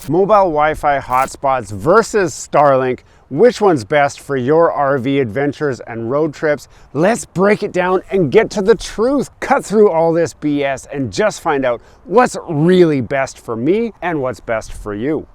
Mobile Wi-Fi hotspots versus Starlink. Which one's best for your RV adventures and road trips? Let's break it down and get to the truth. Cut through all this BS and just find out what's really best for me and what's best for you.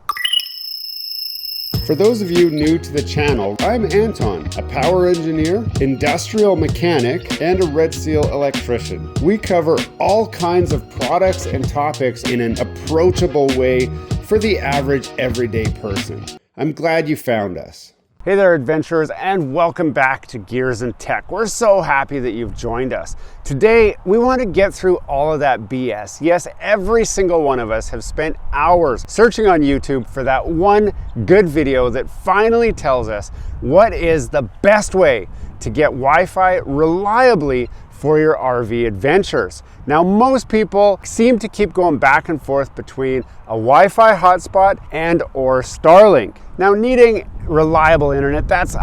For those of you new to the channel, I'm Anton, a power engineer, industrial mechanic, and a Red Seal electrician. We cover all kinds of products and topics in an approachable way for the average everyday person. I'm glad you found us. Hey there, adventurers, and welcome back to Gears and Tech. We're so happy that you've joined us. Today, we want to get through all of that BS. Yes, every single one of us have spent hours searching on YouTube for that one good video that finally tells us what is the best way to get Wi-Fi reliably for your RV adventures. Now, most people seem to keep going back and forth between a Wi-Fi hotspot and or Starlink. Now, needing reliable internet, that's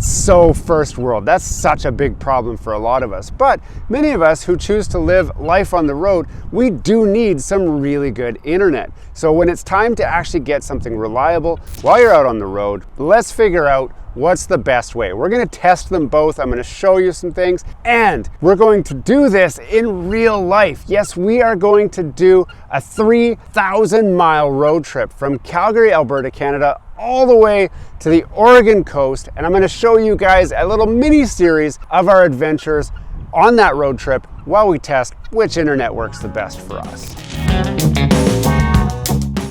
so first world. That's such a big problem for a lot of us. But many of us who choose to live life on the road, we do need some really good internet. So when it's time to actually get something reliable while you're out on the road, let's figure out what's the best way. We're going to test them both. I'm going to show you some things, and we're going to do this in real life. Yes, we are going to do a 3,000-mile road trip from Calgary, Alberta, Canada, all the way to the Oregon coast, and I'm going to show you guys a little mini series of our adventures on that road trip while we test which internet works the best for us.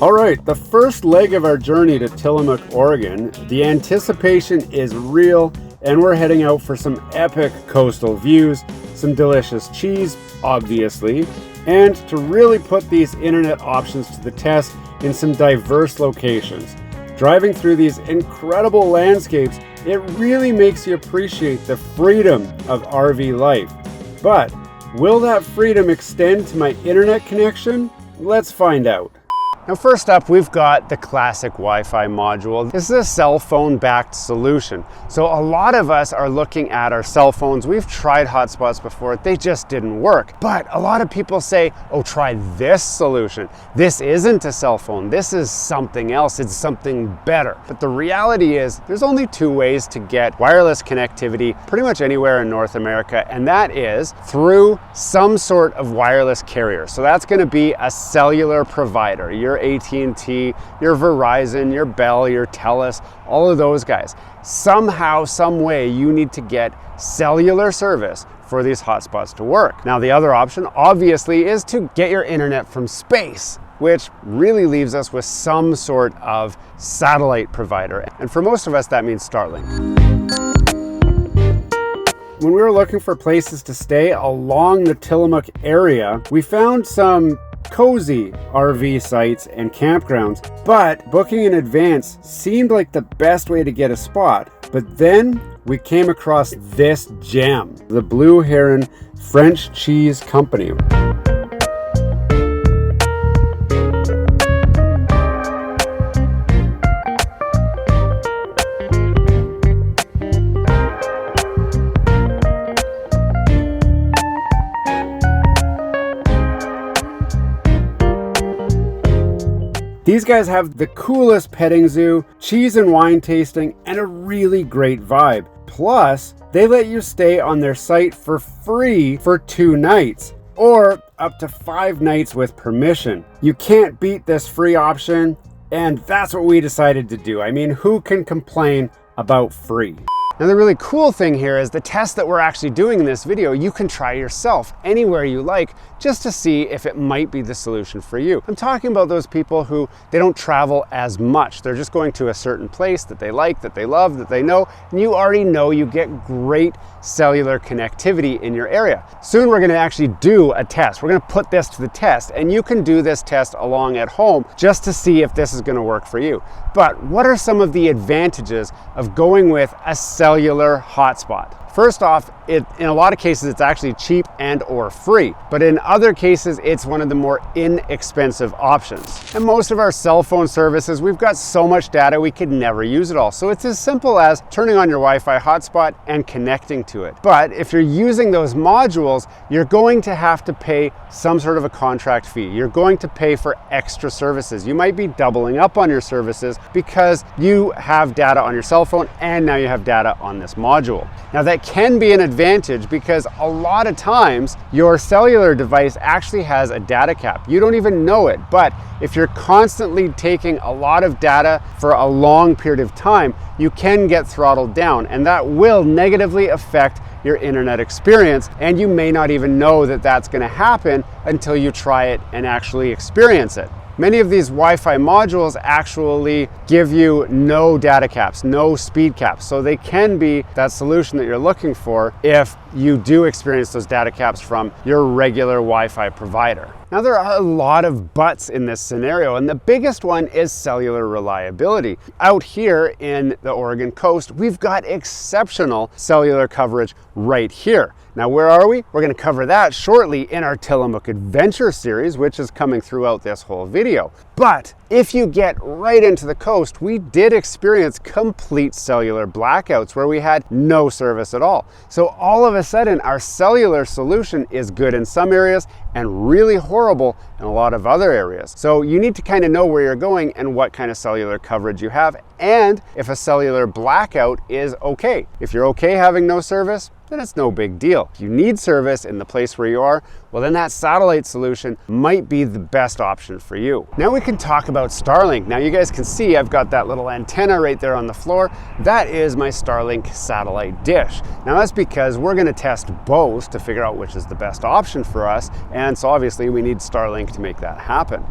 All right, the first leg of our journey to Tillamook, Oregon, the anticipation is real, and we're heading out for some epic coastal views, some delicious cheese, obviously, and to really put these internet options to the test in some diverse locations. Driving through these incredible landscapes, it really makes you appreciate the freedom of RV life. But will that freedom extend to my internet connection? Let's find out. Now, first up, we've got the classic Wi-Fi module. This is a cell phone backed solution. So a lot of us are looking at our cell phones. We've tried hotspots before, they just didn't work. But a lot of people say, oh, try this solution. This isn't a cell phone. This is something else. It's something better. But the reality is there's only two ways to get wireless connectivity pretty much anywhere in North America, and that is through some sort of wireless carrier. So that's going to be a cellular provider. Your AT&T, your Verizon, your Bell, your Telus, all of those guys. Somehow, some way, you need to get cellular service for these hotspots to work. Now, the other option, obviously, is to get your internet from space, which really leaves us with some sort of satellite provider. And for most of us, that means Starlink. When we were looking for places to stay along the Tillamook area, we found some cozy RV sites and campgrounds, but booking in advance seemed like the best way to get a spot. But then we came across this gem, the Blue Heron French Cheese Company. These guys have the coolest petting zoo, cheese and wine tasting, and a really great vibe. Plus, they let you stay on their site for free for 2 nights, or up to 5 nights with permission. You can't beat this free option, and that's what we decided to do. I mean, who can complain about free? Now, the really cool thing here is the test that we're actually doing in this video, you can try yourself anywhere you like, just to see if it might be the solution for you. I'm talking about those people who they don't travel as much. They're just going to a certain place that they like, that they love, that they know, and you already know you get great cellular connectivity in your area. Soon we're gonna actually do a test. We're gonna put this to the test, and you can do this test along at home just to see if this is gonna work for you. But what are some of the advantages of going with a cellular hotspot? First off, in a lot of cases, it's actually cheap and or free, but in other cases, it's one of the more inexpensive options. And most of our cell phone services, we've got so much data, we could never use it all. So it's as simple as turning on your Wi-Fi hotspot and connecting to it. But if you're using those modules, you're going to have to pay some sort of a contract fee. You're going to pay for extra services. You might be doubling up on your services because you have data on your cell phone and now you have data on this module. Now that can be an advantage because a lot of times your cellular device actually has a data cap. You don't even know it, but if you're constantly taking a lot of data for a long period of time, you can get throttled down, and that will negatively affect your internet experience, and you may not even know that that's going to happen until you try it and actually experience it. Many of these Wi-Fi modules actually give you no data caps, no speed caps. So they can be that solution that you're looking for if you do experience those data caps from your regular Wi-Fi provider. Now there are a lot of buts in this scenario, and the biggest one is cellular reliability. Out here in the Oregon coast, we've got exceptional cellular coverage right here. Now where are we? We're going to cover that shortly in our Tillamook Adventure series, which is coming throughout this whole video. But if you get right into the coast, we did experience complete cellular blackouts where we had no service at all. So all of a sudden, our cellular solution is good in some areas and really horrible in a lot of other areas. So you need to kind of know where you're going and what kind of cellular coverage you have, and if a cellular blackout is okay. If you're okay having no service, then it's no big deal. If you need service in the place where you are, well then that satellite solution might be the best option for you. Now we can talk about Starlink. Now you guys can see I've got that little antenna right there on the floor. That is my Starlink satellite dish. Now that's because we're gonna test both to figure out which is the best option for us, and so obviously we need Starlink to make that happen.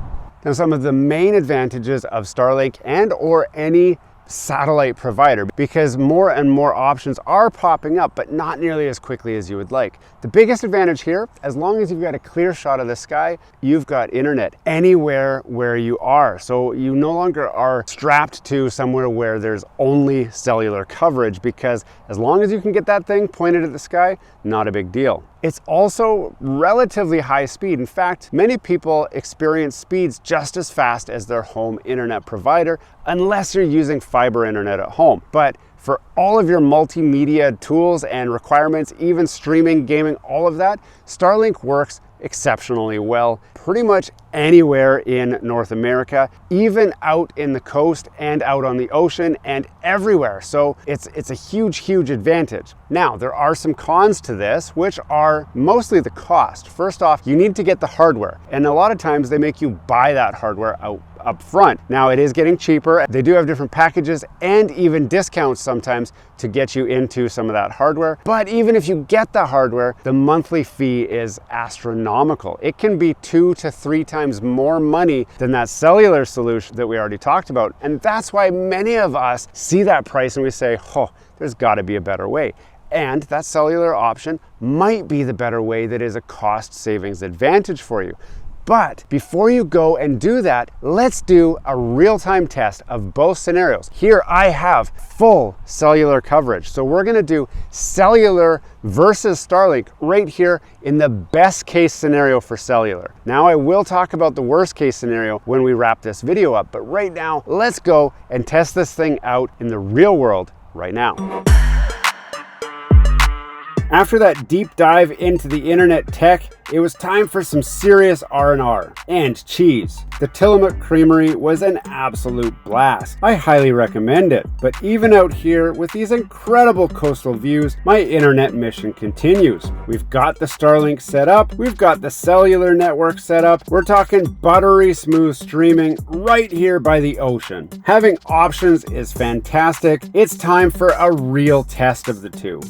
Now some of the main advantages of Starlink and or any satellite provider, because more and more options are popping up, but not nearly as quickly as you would like. The biggest advantage here, as long as you've got a clear shot of the sky, you've got internet anywhere where you are. So you no longer are strapped to somewhere where there's only cellular coverage, because as long as you can get that thing pointed at the sky, not a big deal. It's also relatively high speed. In fact, many people experience speeds just as fast as their home internet provider, unless you're using fiber internet at home. But for all of your multimedia tools and requirements, even streaming, gaming, all of that, Starlink works exceptionally well pretty much anywhere in North America, even out in the coast and out on the ocean and everywhere. So it's a huge advantage. Now, there are some cons to this, which are mostly the cost. First off, you need to get the hardware, and a lot of times they make you buy that hardware up front. Now it is getting cheaper. They do have different packages and even discounts sometimes to get you into some of that hardware. But even if you get the hardware, the monthly fee is astronomical. It can be 2 to 3 times more money than that cellular solution that we already talked about. And that's why many of us see that price and we say, oh, there's gotta be a better way. And that cellular option might be the better way that is a cost savings advantage for you. But before you go and do that, let's do a real-time test of both scenarios. Here I have full cellular coverage. So we're gonna do cellular versus Starlink right here in the best case scenario for cellular. Now I will talk about the worst case scenario when we wrap this video up, but right now, let's go and test this thing out in the real world right now. After that deep dive into the internet tech, it was time for some serious R&R and cheese. The Tillamook Creamery was an absolute blast. I highly recommend it. But even out here with these incredible coastal views, my internet mission continues. We've got the Starlink set up, we've got the cellular network set up, we're talking buttery smooth streaming right here by the ocean. Having options is fantastic. It's time for a real test of the two.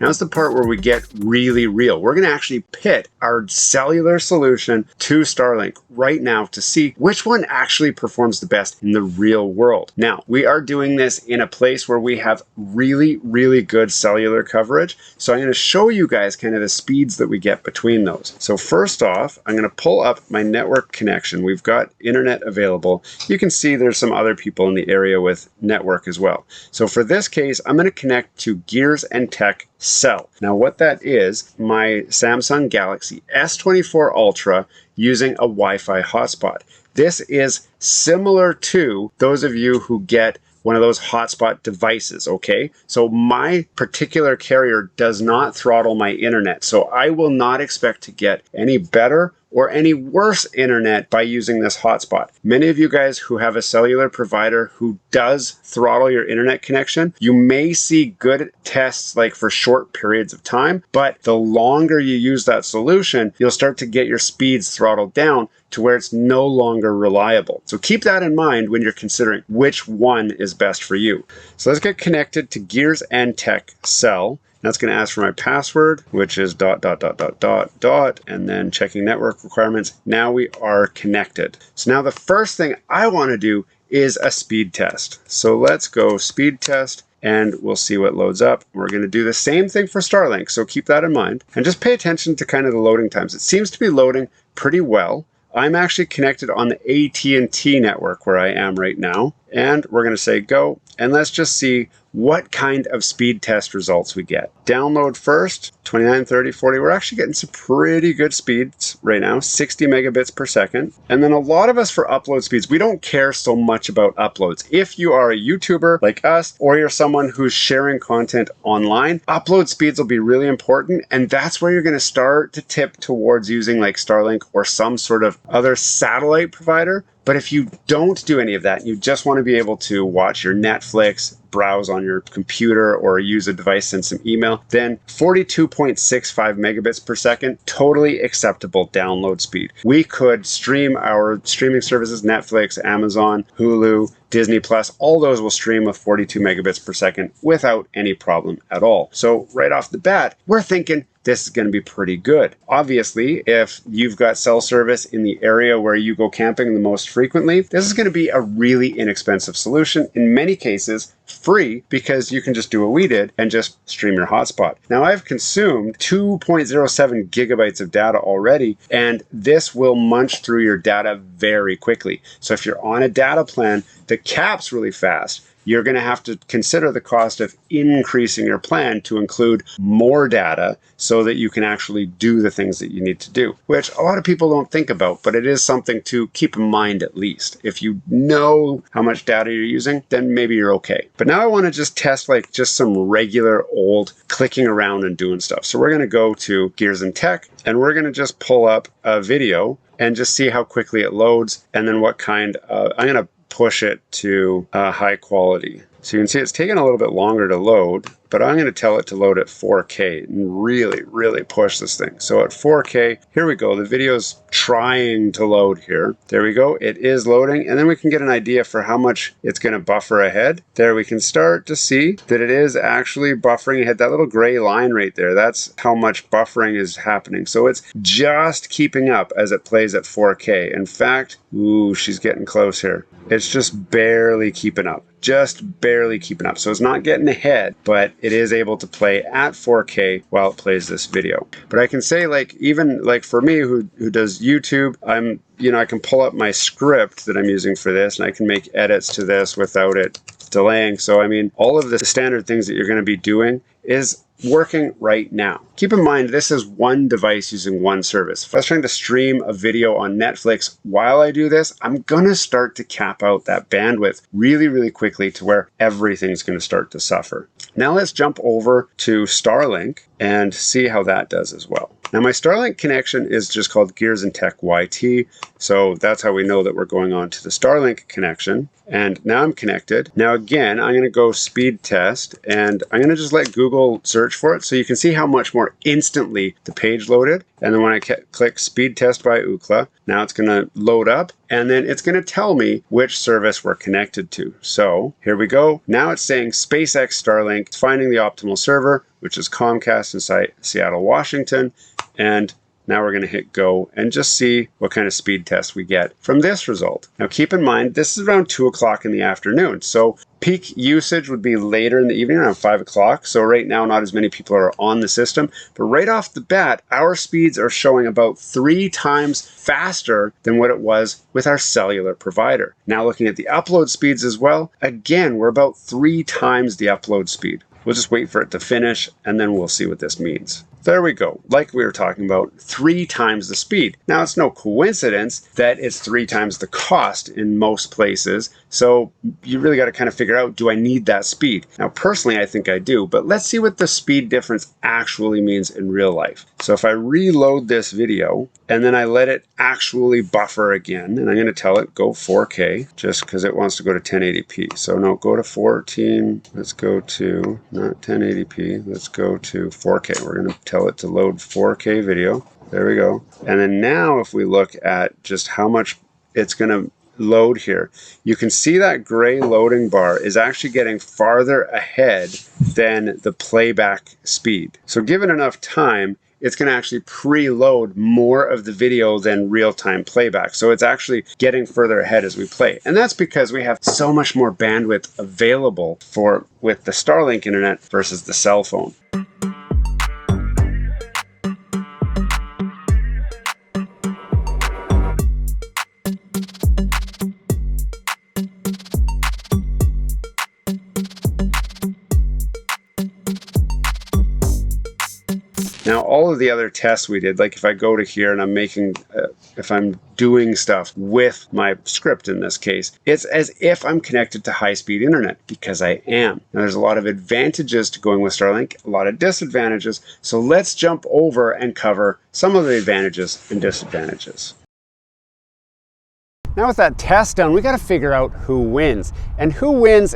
Now's the part where we get really real. We're going to actually pit our cellular solution to Starlink right now to see which one actually performs the best in the real world. Now, we are doing this in a place where we have really, really good cellular coverage. So I'm going to show you guys kind of the speeds that we get between those. So first off, I'm going to pull up my network connection. We've got internet available. You can see there's some other people in the area with network as well. So for this case, I'm going to connect to Gears and Tech Cell. Now what that is, my Samsung Galaxy S24 Ultra using a Wi-Fi hotspot. This is similar to those of you who get one of those hotspot devices, okay? So my particular carrier does not throttle my internet, so I will not expect to get any better or any worse internet by using this hotspot. Many of you guys who have a cellular provider who does throttle your internet connection, you may see good tests like for short periods of time, but the longer you use that solution, you'll start to get your speeds throttled down to where it's no longer reliable. So keep that in mind when you're considering which one is best for you. So let's get connected to Gears and Tech Cell. That's going to ask for my password, which is ... and then checking network requirements. Now we are connected. So now the first thing I want to do is a speed test. So let's go speed test and we'll see what loads up. We're going to do the same thing for Starlink, so keep that in mind. And just pay attention to kind of the loading times. It seems to be loading pretty well. I'm actually connected on the AT&T network where I am right now. And we're going to say go. And let's just see what kind of speed test results we get. Download first, 29, 30, 40. We're actually getting some pretty good speeds right now, 60 megabits per second. And then a lot of us for upload speeds, we don't care so much about uploads. If you are a YouTuber like us, or you're someone who's sharing content online, upload speeds will be really important. And that's where you're going to start to tip towards using like Starlink or some sort of other satellite provider. But if you don't do any of that, you just want to be able to watch your Netflix, browse on your computer, or use a device, send some email, then 42.65 megabits per second, totally acceptable download speed. We could stream our streaming services, Netflix, Amazon, Hulu, Disney Plus, all those will stream with 42 megabits per second without any problem at all. So right off the bat, we're thinking this is going to be pretty good. Obviously, if you've got cell service in the area where you go camping the most frequently, this is going to be a really inexpensive solution. In many cases, free, because you can just do what we did and just stream your hotspot. Now I've consumed 2.07 gigabytes of data already, and this will munch through your data very quickly. So if you're on a data plan that caps really fast, you're going to have to consider the cost of increasing your plan to include more data so that you can actually do the things that you need to do, which a lot of people don't think about, but it is something to keep in mind at least. If you know how much data you're using, then maybe you're okay. But now I want to just test like just some regular old clicking around and doing stuff. So we're going to go to Gears and Tech, and we're going to just pull up a video and just see how quickly it loads, and then what kind of, I'm going to push it to high quality. So you can see it's taking a little bit longer to load, but I'm going to tell it to load at 4K and really, really push this thing. So at 4K, here we go. The video's trying to load here. There we go. It is loading. And then we can get an idea for how much it's going to buffer ahead. There we can start to see that it is actually buffering ahead. That little gray line right there, that's how much buffering is happening. So it's just keeping up as it plays at 4K. In fact, ooh, she's getting close here. It's just barely keeping up. Just barely keeping up. So it's not getting ahead, but it is able to play at 4K while it plays this video. But I can say, like, even like for me who does YouTube, I can pull up my script that I'm using for this, and I can make edits to this without it delaying. So I mean, all of the standard things that you're going to be doing is working right now. Keep in mind, this is one device using one service. If I was trying to stream a video on Netflix while I do this, I'm going to start to cap out that bandwidth really, really quickly to where everything's going to start to suffer. Now let's jump over to Starlink and see how that does as well. Now my Starlink connection is just called Gears and Tech YT. So that's how we know that we're going on to the Starlink connection. And now I'm connected. Now again, I'm going to go speed test, and I'm going to just let Google search for it so you can see how much more instantly the page loaded. And then when I click speed test by Ookla, now it's going to load up, and then it's going to tell me which service we're connected to. So here we go. Now it's saying SpaceX Starlink, it's finding the optimal server. which is Comcast in Seattle, Washington. And now we're going to hit go and just see what kind of speed test we get from this result. Now keep in mind, this is around 2 o'clock in the afternoon. So peak usage would be later in the evening, around 5 o'clock. So right now, not as many people are on the system. But right off the bat, our speeds are showing about 3 times faster than what it was with our cellular provider. Now looking at the upload speeds as well, again, we're about 3 times the upload speed. We'll just wait for it to finish and then we'll see what this means. There we go. Like we were talking about, 3 times the speed. Now, it's no coincidence that it's 3 times the cost in most places. So you really got to kind of figure out, do I need that speed? Now, personally, I think I do, but let's see what the speed difference actually means in real life. So if I reload this video and then I let it actually buffer again, and I'm going to tell it go 4K just because it wants to go to 1080p. So no, go to 14. Let's go to not 1080p. Let's go to 4K. We're going to tell it to load 4K video. There we go. And then now if we look at just how much it's going to load here, you can see that gray loading bar is actually getting farther ahead than the playback speed. So given enough time, it's going to actually preload more of the video than real-time playback. So it's actually getting further ahead as we play. And that's because we have so much more bandwidth available with the Starlink internet versus the cell phone. Now, all of the other tests we did, like if I go to here and I'm making, if I'm doing stuff with my script in this case, it's as if I'm connected to high-speed internet, because I am. Now, there's a lot of advantages to going with Starlink, a lot of disadvantages. So let's jump over and cover some of the advantages and disadvantages. Now with that test done, we got to figure out who wins. And who wins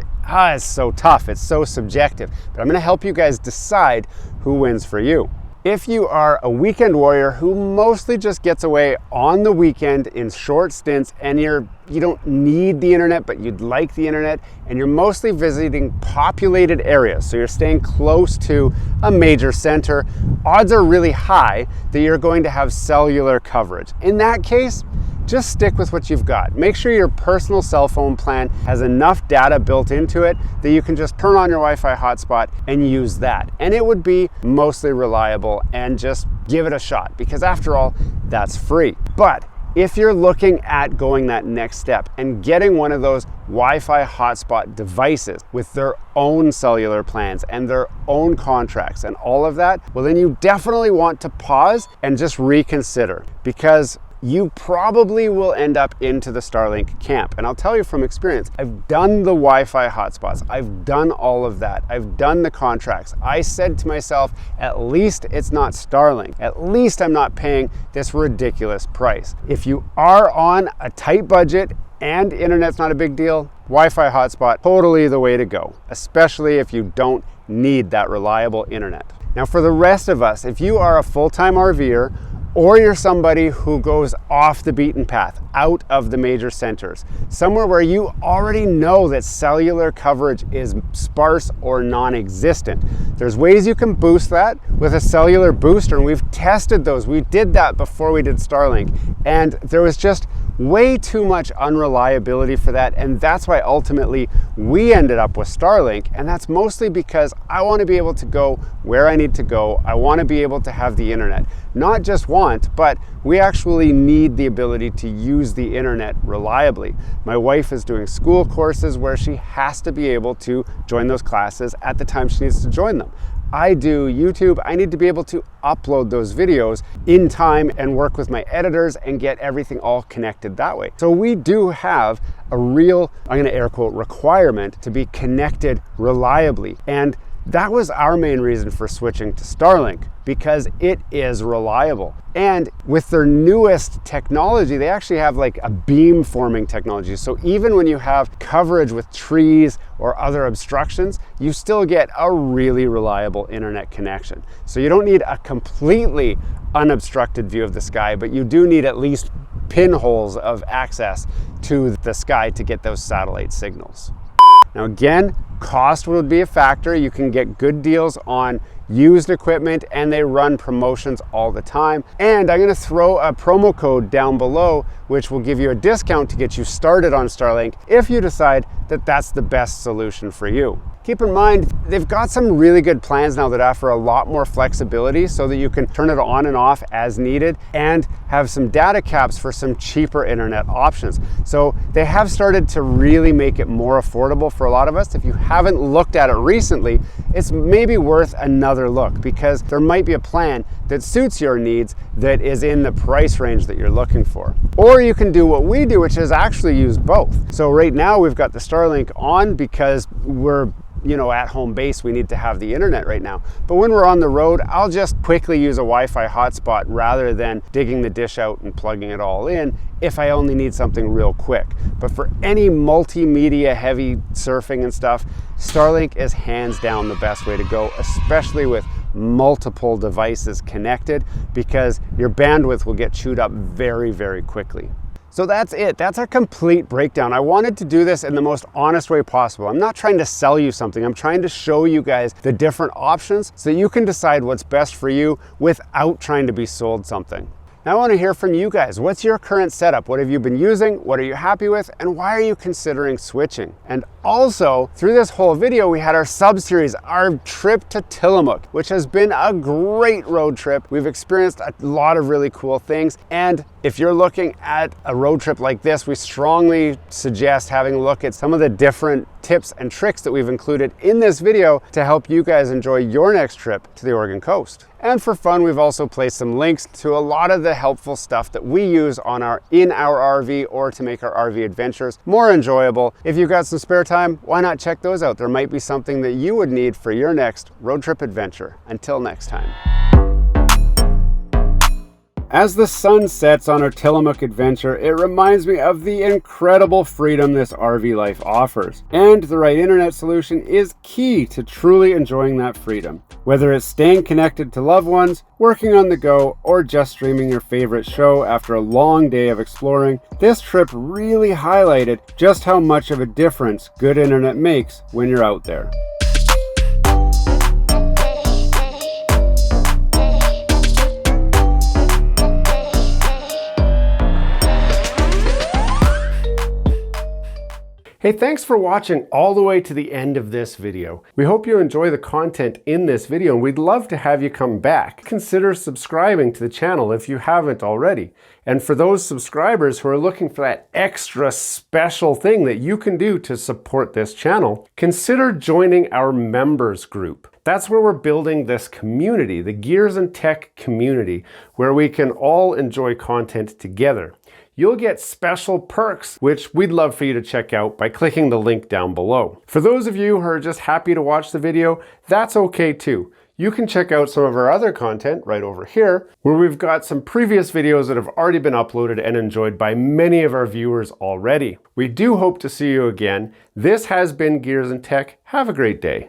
is so tough, it's so subjective. But I'm going to help you guys decide who wins for you. If you are a weekend warrior who mostly just gets away on the weekend in short stints and you don't need the internet, but you'd like the internet, and you're mostly visiting populated areas, so you're staying close to a major center, odds are really high that you're going to have cellular coverage. In that case, just stick with what you've got. Make sure your personal cell phone plan has enough data built into it that you can just turn on your Wi-Fi hotspot and use that. And it would be mostly reliable, and just give it a shot, because after all, that's free. But if you're looking at going that next step and getting one of those Wi-Fi hotspot devices with their own cellular plans and their own contracts and all of that, well, then you definitely want to pause and just reconsider, because you probably will end up into the Starlink camp. And I'll tell you from experience, I've done the Wi-Fi hotspots. I've done all of that. I've done the contracts. I said to myself, at least it's not Starlink. At least I'm not paying this ridiculous price. If you are on a tight budget and internet's not a big deal, Wi-Fi hotspot, totally the way to go, especially if you don't need that reliable internet. Now for the rest of us, if you are a full-time RVer, or you're somebody who goes off the beaten path, out of the major centers, somewhere where you already know that cellular coverage is sparse or non-existent. There's ways you can boost that with a cellular booster, and we've tested those. We did that before we did Starlink, and there was just way too much unreliability for that, and that's why ultimately we ended up with Starlink. And that's mostly because I want to be able to go where I need to go. I want to be able to have the internet. Not just want, but we actually need the ability to use the internet reliably. My wife is doing school courses where she has to be able to join those classes at the time she needs to join them. I do YouTube. I need to be able to upload those videos in time and work with my editors and get everything all connected that way. So we do have a real, I'm going to air quote, requirement to be connected reliably. And that was our main reason for switching to Starlink, because it is reliable. And with their newest technology, they actually have like a beam forming technology. So even when you have coverage with trees or other obstructions, you still get a really reliable internet connection. So you don't need a completely unobstructed view of the sky, but you do need at least pinholes of access to the sky to get those satellite signals. Now again, Cost would be a factor. You can get good deals on used equipment and they run promotions all the time. And I'm going to throw a promo code down below which will give you a discount to get you started on Starlink if you decide that that's the best solution for you. Keep in mind, they've got some really good plans now that offer a lot more flexibility so that you can turn it on and off as needed and have some data caps for some cheaper internet options. So they have started to really make it more affordable for a lot of us. If you haven't looked at it recently, it's maybe worth another look because there might be a plan that suits your needs that is in the price range that you're looking for. Or you can do what we do, which is actually use both. So right now we've got the Starlink on because we're at home base, we need to have the internet right now. But when we're on the road, I'll just quickly use a Wi-Fi hotspot rather than digging the dish out and plugging it all in if I only need something real quick. But for any multimedia heavy surfing and stuff, Starlink is hands down the best way to go, especially with multiple devices connected, because your bandwidth will get chewed up very, very quickly. So that's it. That's a complete breakdown. I wanted to do this in the most honest way possible. I'm not trying to sell you something. I'm trying to show you guys the different options so you can decide what's best for you without trying to be sold something. Now I want to hear from you guys. What's your current setup? What have you been using? What are you happy with? And why are you considering switching? And also, through this whole video, we had our sub-series, our trip to Tillamook, which has been a great road trip. We've experienced a lot of really cool things. And if you're looking at a road trip like this, we strongly suggest having a look at some of the different tips and tricks that we've included in this video to help you guys enjoy your next trip to the Oregon coast. And for fun, we've also placed some links to a lot of the helpful stuff that we use in our RV or to make our RV adventures more enjoyable. If you've got some spare time, why not check those out? There might be something that you would need for your next road trip adventure. Until next time. As the sun sets on our Tillamook adventure, it reminds me of the incredible freedom this RV life offers. And the right internet solution is key to truly enjoying that freedom. Whether it's staying connected to loved ones, working on the go, or just streaming your favorite show after a long day of exploring, this trip really highlighted just how much of a difference good internet makes when you're out there. Hey, thanks for watching all the way to the end of this video. We hope you enjoy the content in this video and we'd love to have you come back. Consider subscribing to the channel if you haven't already. And for those subscribers who are looking for that extra special thing that you can do to support this channel, consider joining our members group. That's where we're building this community, the Gears and Tech community, where we can all enjoy content together. You'll get special perks, which we'd love for you to check out by clicking the link down below. For those of you who are just happy to watch the video, that's okay too. You can check out some of our other content right over here, where we've got some previous videos that have already been uploaded and enjoyed by many of our viewers already. We do hope to see you again. This has been Gears and Tech. Have a great day.